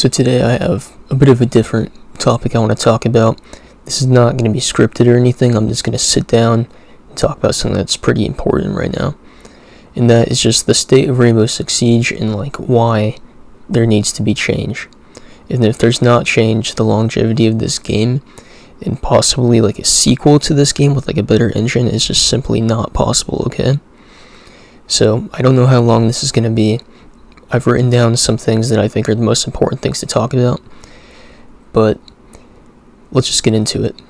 So today I have a bit of a different topic I want to talk about. This is not going to be scripted or anything. I'm just going to sit down and talk about something that's pretty important right now. And that is just the state of Rainbow Six Siege and why there needs to be change. And if there's not change, the longevity of this game and possibly a sequel to this game with a better engine is just simply not possible, okay? So I don't know how long this is going to be. I've written down some things that I think are the most important things to talk about, but let's just get into it.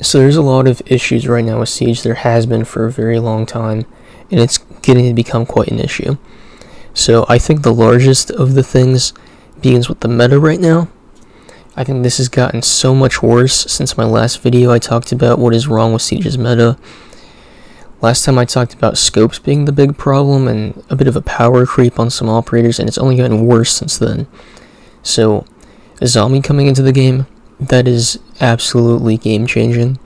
So there's a lot of issues right now with Siege. There has been for a very long time, and it's getting to become quite an issue. So I think the largest of the things begins with the meta right now. I think this has gotten so much worse since my last video. I talked about what is wrong with Siege's meta. Last time I talked about scopes being the big problem and a bit of a power creep on some operators, and it's only gotten worse since then. So, Azami coming into the game, that is absolutely game-changing.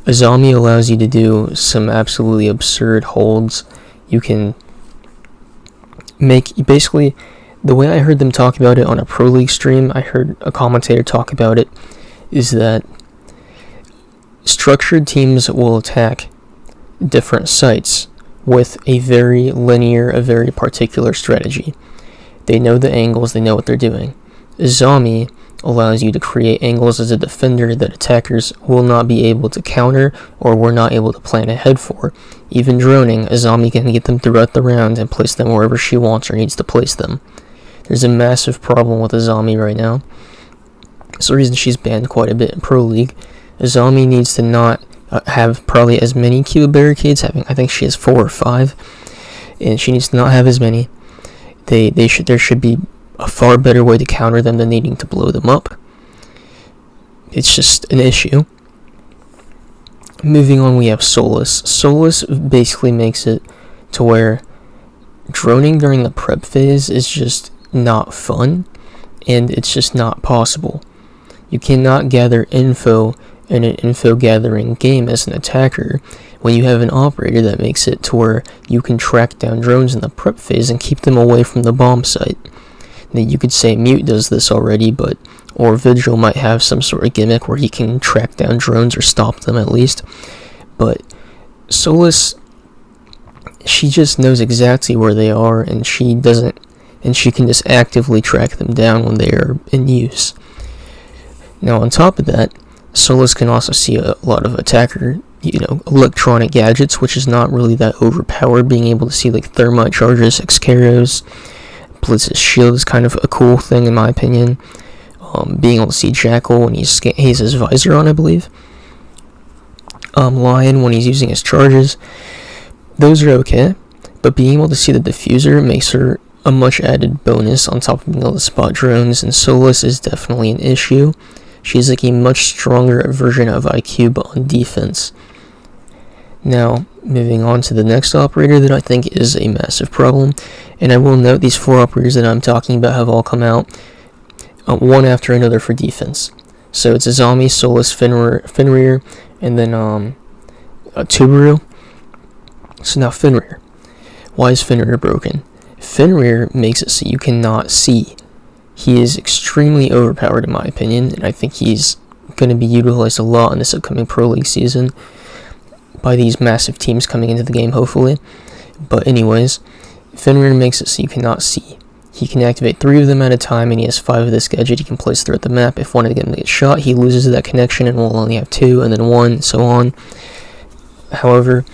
Azami allows you to do some absolutely absurd holds. You can make, basically, the way I heard them talk about it on a Pro League stream, I heard a commentator talk about it, is that structured teams will attack different sites with a very linear, a very particular strategy. They know the angles, they know what they're doing. Azami allows you to create angles as a defender that attackers will not be able to counter or were not able to plan ahead for. Even droning, Azami can get them throughout the round and place them wherever she wants or needs to place them. There's a massive problem with Azami right now. It's the reason she's banned quite a bit in Pro League. Azami needs to not have probably as many cube barricades. I think she has 4 or 5, and she needs to not have as many. There should be a far better way to counter them than needing to blow them up. It's just an issue. Moving on, we have Solus. Solus basically makes it to where droning during the prep phase is just not fun, and it's just not possible. You cannot gather info in an info gathering game as an attacker when you have an operator that makes it to where you can track down drones in the prep phase and keep them away from the bomb site. Now, you could say Mute does this already, or Vigil might have some sort of gimmick where he can track down drones or stop them at least. But Solus, she just knows exactly where they are, and she can just actively track them down when they are in use. Now, on top of that, Solus can also see a lot of attacker, electronic gadgets, which is not really that overpowered. Being able to see thermite charges, Xcaros, Blitz's shield is kind of a cool thing in my opinion. Being able to see Jackal when he has his visor on, I believe. Lion when he's using his charges. Those are okay, but being able to see the diffuser makes her a much added bonus on top of being able to spot drones, and Solus is definitely an issue. She's a much stronger version of IQ, but on defense. Now, moving on to the next operator that I think is a massive problem, and I will note these 4 operators that I'm talking about have all come out one after another for defense. So it's Azami, Solus, Fenrir, and then Tuberu. So now Fenrir. Why is Fenrir broken? Fenrir makes it so you cannot see. He is extremely overpowered in my opinion, and I think he's going to be utilized a lot in this upcoming Pro League season by these massive teams coming into the game, hopefully. But anyways, Fenrir makes it so you cannot see. He can activate 3 of them at a time, and he has 5 of this gadget he can place throughout the map. If one of them gets shot, he loses that connection and will only have 2, and then 1, and so on. However,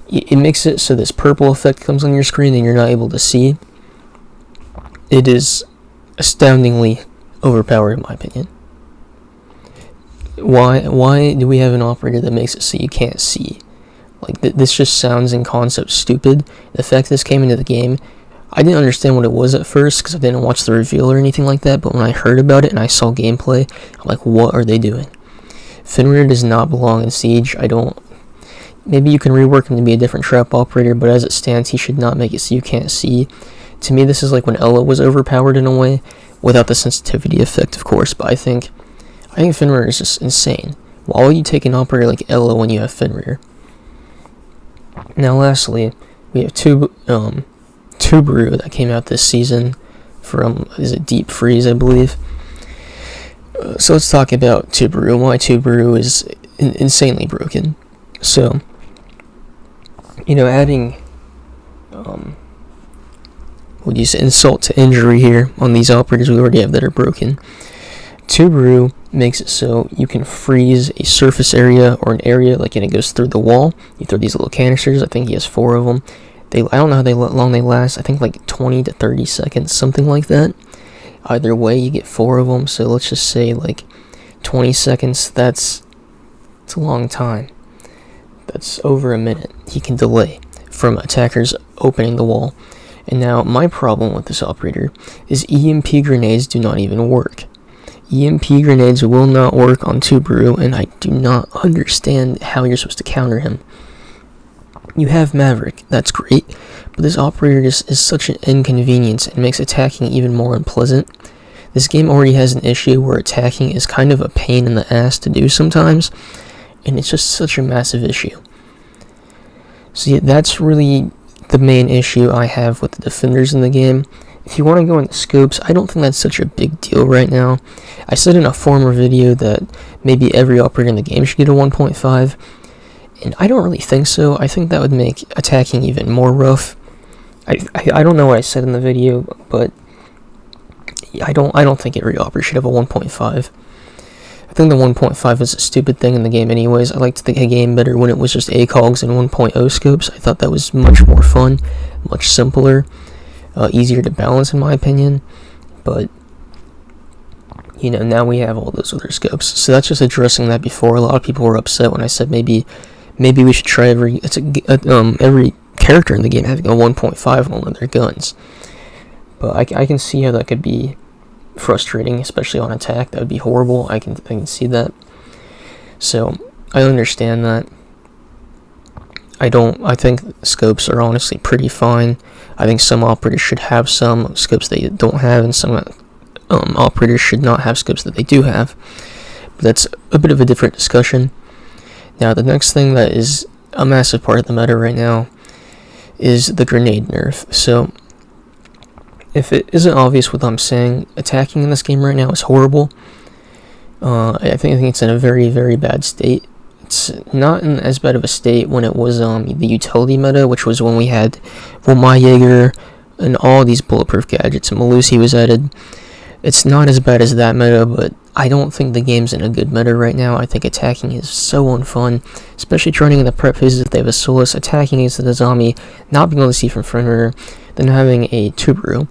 it makes it so this purple effect comes on your screen and you're not able to see. It is astoundingly overpowered in my opinion. Why do we have an operator that makes it so you can't see? This just sounds in concept stupid. The fact this came into the game, I didn't understand what it was at first because I didn't watch the reveal or anything like that, but when I heard about it and I saw gameplay, I'm like, what are they doing? Fenrir does not belong in Siege. Maybe you can rework him to be a different trap operator, but as it stands, he should not make it so you can't see. To me, this is when Ela was overpowered in a way, without the sensitivity effect, of course, but I think Fenrir is just insane. Why would you take an operator like Ela when you have Fenrir? Now, lastly, we have Tuberu that came out this season from, is it Deep Freeze, I believe. So let's talk about Tubaru and why Tubaru is insanely broken. So, adding insult to injury here on these operators we already have that are broken. Tubaru makes it so you can freeze a surface area or an area, like, and it goes through the wall. You throw these little canisters. I think he has 4 of them. I don't know how long they last. I think like 20 to 30 seconds, something like that. Either way, you get 4 of them. So let's just say like 20 seconds. It's a long time. That's over a minute he can delay from attackers opening the wall. And now my problem with this operator is EMP grenades do not even work. EMP grenades will not work on Tubaru, and I do not understand how you're supposed to counter him. You have Maverick, that's great, but this operator is such an inconvenience and makes attacking even more unpleasant. This game already has an issue where attacking is kind of a pain in the ass to do sometimes, and it's just such a massive issue. So yeah, that's really the main issue I have with the defenders in the game. If you want to go into scopes, I don't think that's such a big deal right now. I said in a former video that maybe every operator in the game should get a 1.5, and I don't really think so. I think that would make attacking even more rough. I don't know what I said in the video, but I don't think every operator should have a 1.5. I think the 1.5 is a stupid thing in the game anyways. I liked the game better when it was just ACOGs and 1.0 scopes. I thought that was much more fun, much simpler, easier to balance in my opinion. But now we have all those other scopes. So that's just addressing that before. A lot of people were upset when I said maybe we should try every character in the game having a 1.5 on one of their guns. But I can see how that could be frustrating, especially on attack. That would be horrible. I can see that. So I understand that. I think scopes are honestly pretty fine. I think some operators should have some scopes they don't have, and some operators should not have scopes that they do have. But that's a bit of a different discussion. Now, the next thing that is a massive part of the meta right now is the grenade nerf. So, if it isn't obvious what I'm saying, attacking in this game right now is horrible. I think it's in a very, very bad state. It's not in as bad of a state when it was the utility meta, which was when we had my Jaeger and all these bulletproof gadgets, and Melusi was added. It's not as bad as that meta, but I don't think the game's in a good meta right now. I think attacking is so unfun, especially turning in the prep phases if they have a Solus, attacking against the zombie, not being able to see from perimeter, then having a Tubaru.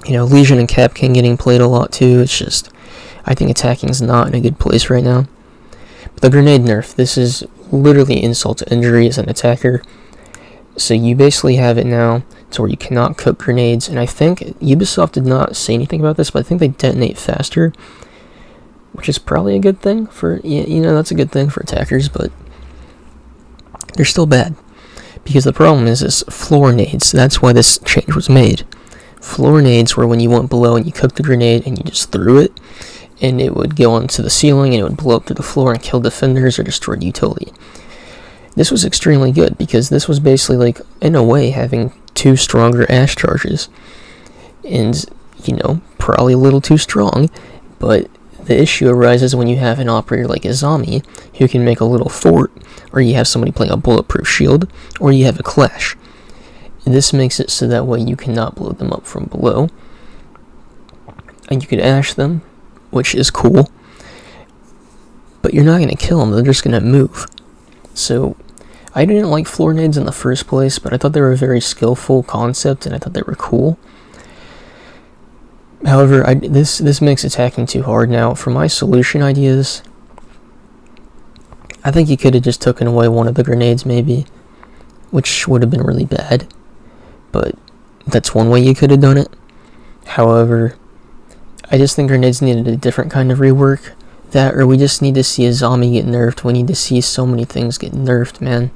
Legion and Cap King getting played a lot too. It's just, I think attacking is not in a good place right now. But the grenade nerf, this is literally insult to injury as an attacker. So you basically have it now to where you cannot cook grenades, and I think Ubisoft did not say anything about this, but I think they detonate faster, which is probably a good thing for, that's a good thing for attackers, but they're still bad. Because the problem is floor nades. That's why this change was made. Floor nades were when you went below and you cooked the grenade and you just threw it, and it would go onto the ceiling and it would blow up through the floor and kill defenders or destroy utility. This was extremely good because this was basically like, in a way, having 2 stronger Ash charges. And, probably a little too strong, but the issue arises when you have an operator like Izami who can make a little fort, or you have somebody playing a bulletproof shield, or you have a Clash. This makes it so that way you cannot blow them up from below, and you could Ash them, which is cool, but you're not going to kill them, they're just going to move. So, I didn't like floor nades in the first place, but I thought they were a very skillful concept, and I thought they were cool. However, this makes attacking too hard. Now, for my solution ideas, I think you could have just taken away one of the grenades, maybe, which would have been really bad, but that's one way you could have done it. However, I just think grenades needed a different kind of rework. That, or we just need to see a zombie get nerfed. We need to see so many things get nerfed, man.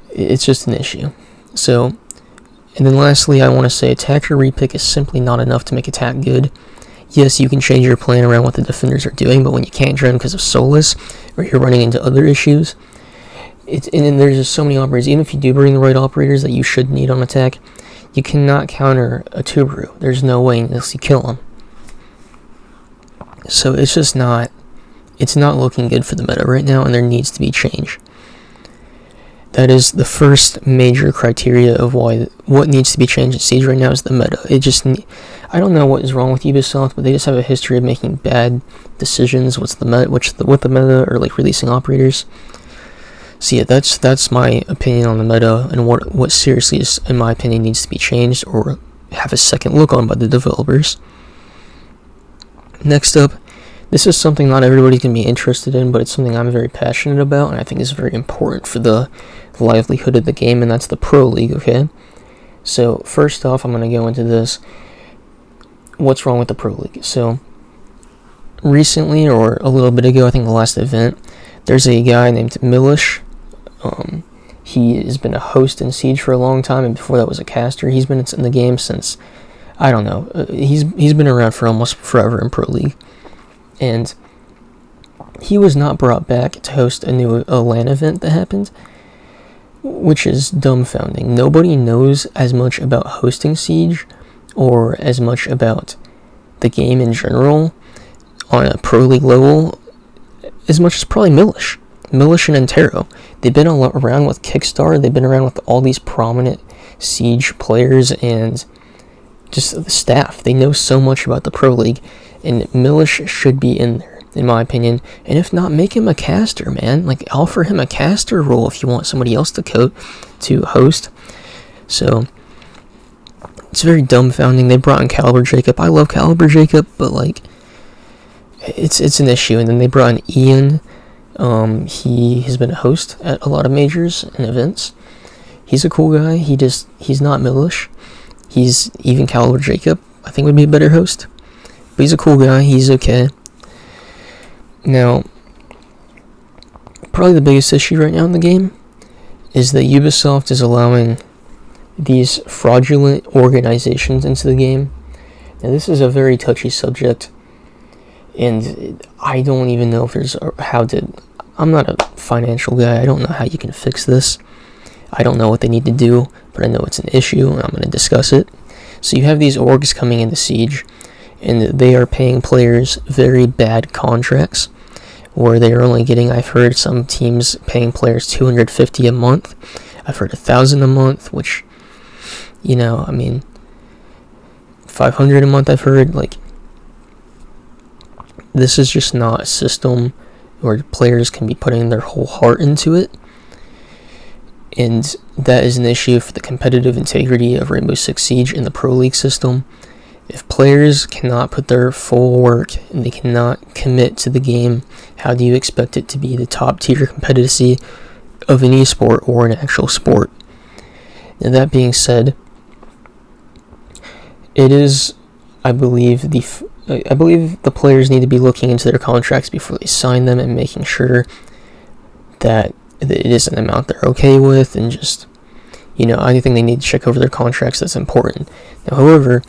It's just an issue. So, and then lastly, I want to say attacker repick is simply not enough to make attack good. Yes, you can change your plan around what the defenders are doing, but when you can't run because of Solus, or you're running into other issues, and then there's just so many operators. Even if you do bring the right operators that you should need on attack, You cannot counter a Tuberu. There's no way unless you kill him. So it's just not, it's not looking good for the meta right now, and there needs to be change. That is the first major criteria of what needs to be changed in Siege right now is the meta. I don't know what is wrong with Ubisoft, but they just have a history of making bad decisions. With the meta, or like releasing operators. So yeah, that's my opinion on the meta and what seriously is, in my opinion, needs to be changed or have a second look on by the developers. Next up, this is something not everybody's going to be interested in, but it's something I'm very passionate about, and I think is very important for the livelihood of the game, and that's the Pro League, okay? So, first off, I'm going to go into this. What's wrong with the Pro League? So, recently, or a little bit ago, I think the last event, there's a guy named Milish. He has been a host in Siege for a long time, and before that was a caster. He's been in the game since, I don't know, he's been around for almost forever in Pro League. And he was not brought back to host a new LAN event that happened, which is dumbfounding. Nobody knows as much about hosting Siege or as much about the game in general on a Pro League level as much as probably Milish and Antero. They've been around with Kickstarter. They've been around with all these prominent Siege players and just the staff. They know so much about the Pro League. And Milish should be in there, in my opinion. And if not, make him a caster, man. Like, offer him a caster role if you want somebody else to host. So, it's very dumbfounding. They brought in Caliber Jacob. I love Caliber Jacob, but, like, it's an issue. And then they brought in Ian. He has been a host at a lot of majors and events. He's a cool guy. He's not Milish. He's even Caliber Jacob, I think, would be a better host. But he's a cool guy, he's okay. Now, probably the biggest issue right now in the game is that Ubisoft is allowing these fraudulent organizations into the game. Now, this is a very touchy subject, and I don't even know if I'm not a financial guy, I don't know how you can fix this. I don't know what they need to do, but I know it's an issue, and I'm going to discuss it. So you have these orgs coming into Siege, and they are paying players very bad contracts, where they are only getting, I've heard some teams paying players $250 a month. I've heard $1,000 a month, which, you know, I mean, $500 a month I've heard. Like, this is just not a system where players can be putting their whole heart into it. And that is an issue for the competitive integrity of Rainbow Six Siege in the Pro League system. If players cannot put their full work and they cannot commit to the game, how do you expect it to be the top tier competitive of an esport or an actual sport? Now, that being said, it is, I believe the players need to be looking into their contracts before they sign them and making sure that it is an amount they're okay with, and just, you know, I think they need to check over their contracts. That's important. Now, however,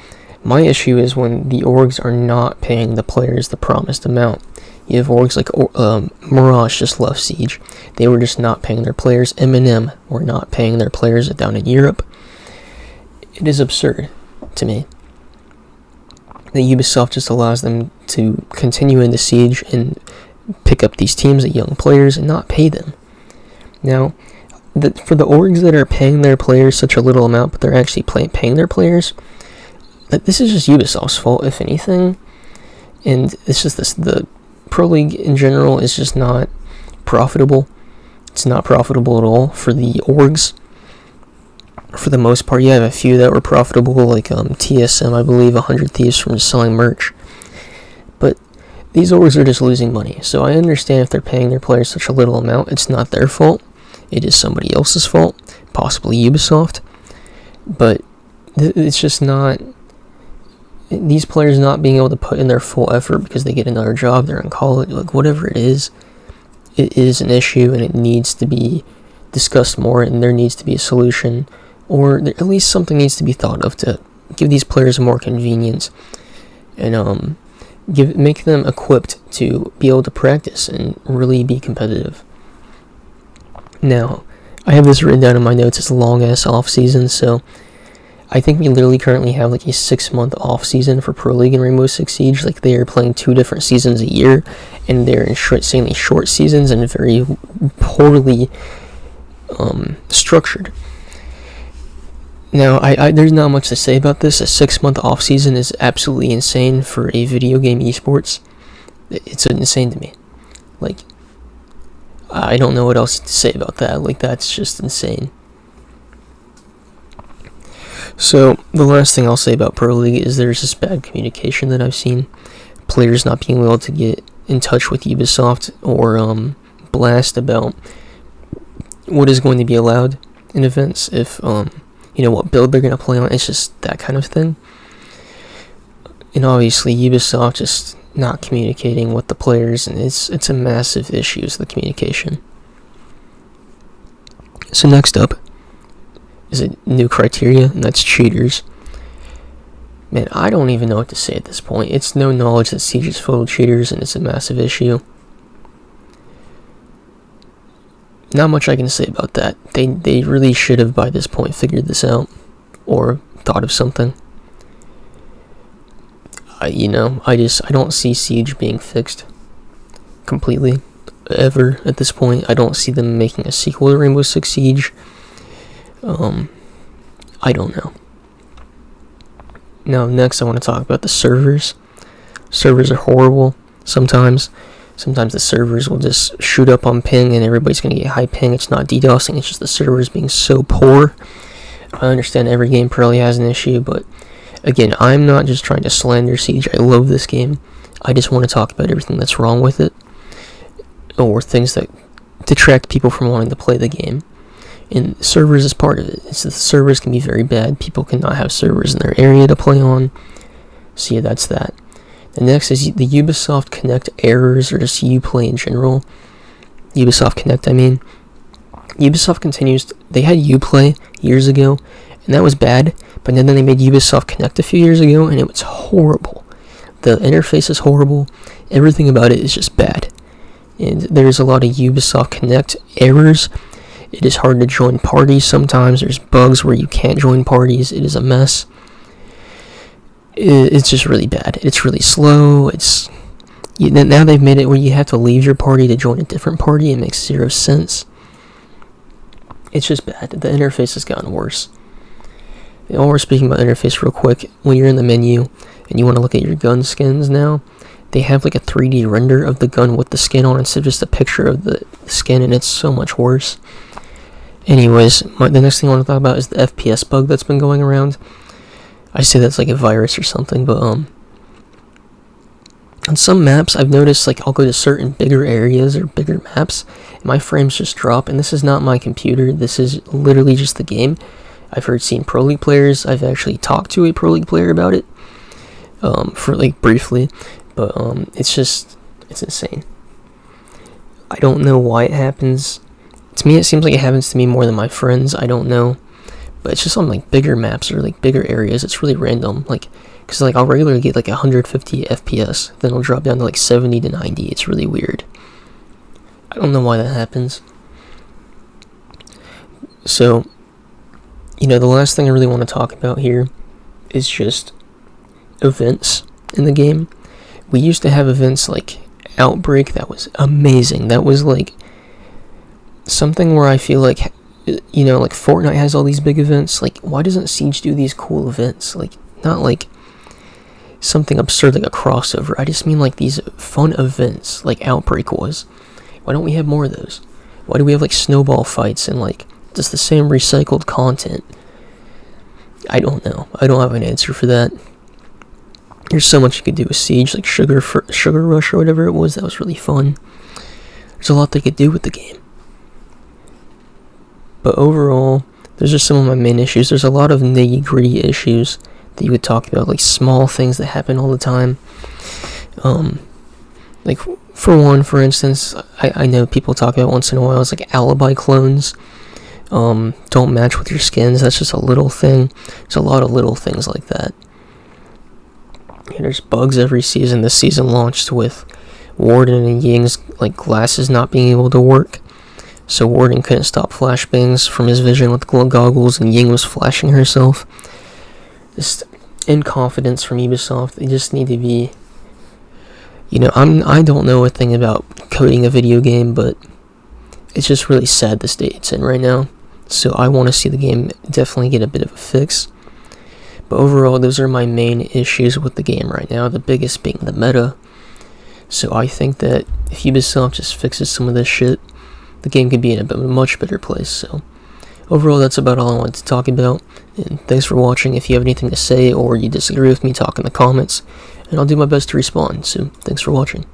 my issue is when the orgs are not paying the players the promised amount. You have orgs like Mirage just left Siege. They were just not paying their players. M&M were not paying their players down in Europe. It is absurd to me that Ubisoft just allows them to continue into Siege and pick up these teams of young players and not pay them. Now, for the orgs that are paying their players such a little amount, but they're actually paying their players, this is just Ubisoft's fault, if anything. And it's just the Pro League in general is just not profitable. It's not profitable at all for the orgs. For the most part, you have a few that were profitable, like TSM, I believe, 100 Thieves from just selling merch. But these orgs are just losing money. So I understand if they're paying their players such a little amount, it's not their fault. It is somebody else's fault, possibly Ubisoft. But it's just not... These players not being able to put in their full effort because they get another job, they're in college, like whatever it is an issue, and it needs to be discussed more, and there needs to be a solution, or at least something needs to be thought of to give these players more convenience, and make them equipped to be able to practice and really be competitive. Now, I have this written down in my notes. It's a long ass off season, so I think we literally currently have like a 6-month off season for Pro League and Rainbow Six Siege. Like they are playing 2 different seasons a year, and they're insanely short seasons and very poorly structured. Now, I there's not much to say about this. A 6-month off season is absolutely insane for a video game esports. It's insane to me. Like, I don't know what else to say about that. Like, that's just insane. So, the last thing I'll say about Pro League is there's this bad communication that I've seen. Players not being able to get in touch with Ubisoft or Blast about what is going to be allowed in events, if, what build they're going to play on. It's just that kind of thing. And obviously, Ubisoft just not communicating with the players, and it's a massive issue, is the communication. So next up is a new criteria, and that's cheaters. Man, I don't even know what to say at this point. It's no knowledge that Siege is full of cheaters, and it's a massive issue. Not much I can say about that. They really should have by this point figured this out, or thought of something. I don't see Siege being fixed completely, ever, at this point. I don't see them making a sequel to Rainbow Six Siege. I don't know. Now, next I want to talk about the servers. Servers are horrible sometimes. Sometimes the servers will just shoot up on ping and everybody's going to get high ping. It's not DDoSing, it's just the servers being so poor. I understand every game probably has an issue, but again, I'm not just trying to slander Siege. I love this game. I just want to talk about everything that's wrong with it, or things that detract people from wanting to play the game. And servers is part of it. It's the servers can be very bad. People cannot have servers in their area to play on. So yeah, that's that. The next is the Ubisoft Connect errors, or just Uplay in general. Ubisoft Connect, I mean. Ubisoft continues, they had Uplay years ago, and that was bad, but then they made Ubisoft Connect a few years ago, and it was horrible. The interface is horrible. Everything about it is just bad. And there's a lot of Ubisoft Connect errors. It is hard to join parties sometimes. There's bugs where you can't join parties. It is a mess. It's just really bad. It's really slow. Now they've made it where you have to leave your party to join a different party. It makes zero sense. It's just bad. The interface has gotten worse. And while we're speaking about interface real quick, when you're in the menu and you want to look at your gun skins now, they have like a 3D render of the gun with the skin on instead of just a picture of the skin, and it's so much worse. Anyways, the next thing I want to talk about is the FPS bug that's been going around. I say that's like a virus or something, but on some maps I've noticed, like, I'll go to certain bigger areas or bigger maps and my frames just drop, and this is not my computer, this is literally just the game. I've seen Pro League players. I've actually talked to a Pro League player about it for like briefly, but it's insane. I don't know why it happens. To me, it seems like it happens to me more than my friends. I don't know. But it's just on like bigger maps or like bigger areas. It's really random. Like, because like I'll regularly get like 150 FPS. Then it'll drop down to like 70 to 90. It's really weird. I don't know why that happens. So, the last thing I really want to talk about here is just events in the game. We used to have events like Outbreak. That was amazing. That was like something where I feel like, like Fortnite has all these big events. Like, why doesn't Siege do these cool events? Like, not like something absurd like a crossover. I just mean like these fun events like Outbreak was. Why don't we have more of those? Why do we have like snowball fights and like just the same recycled content? I don't know. I don't have an answer for that. There's so much you could do with Siege, like Sugar Rush or whatever it was. That was really fun. There's a lot they could do with the game. But overall, those are some of my main issues. There's a lot of nitty-gritty issues that you would talk about, like small things that happen all the time. Like, for instance, I know people talk about once in a while, it's like alibi clones don't match with your skins. That's just a little thing. There's a lot of little things like that. And there's bugs every season. This season launched with Warden and Ying's like glasses not being able to work. So Warden couldn't stop flashbangs from his vision with goggles, and Ying was flashing herself. just inconfidence from Ubisoft. They just need to be, I don't know a thing about coding a video game, but it's just really sad the state it's in right now. So I want to see the game definitely get a bit of a fix. But overall, those are my main issues with the game right now, the biggest being the meta. So I think that if Ubisoft just fixes some of this shit, the game could be in a much better place. So overall, that's about all I wanted to talk about. And thanks for watching. If you have anything to say or you disagree with me, talk in the comments, and I'll do my best to respond. So thanks for watching.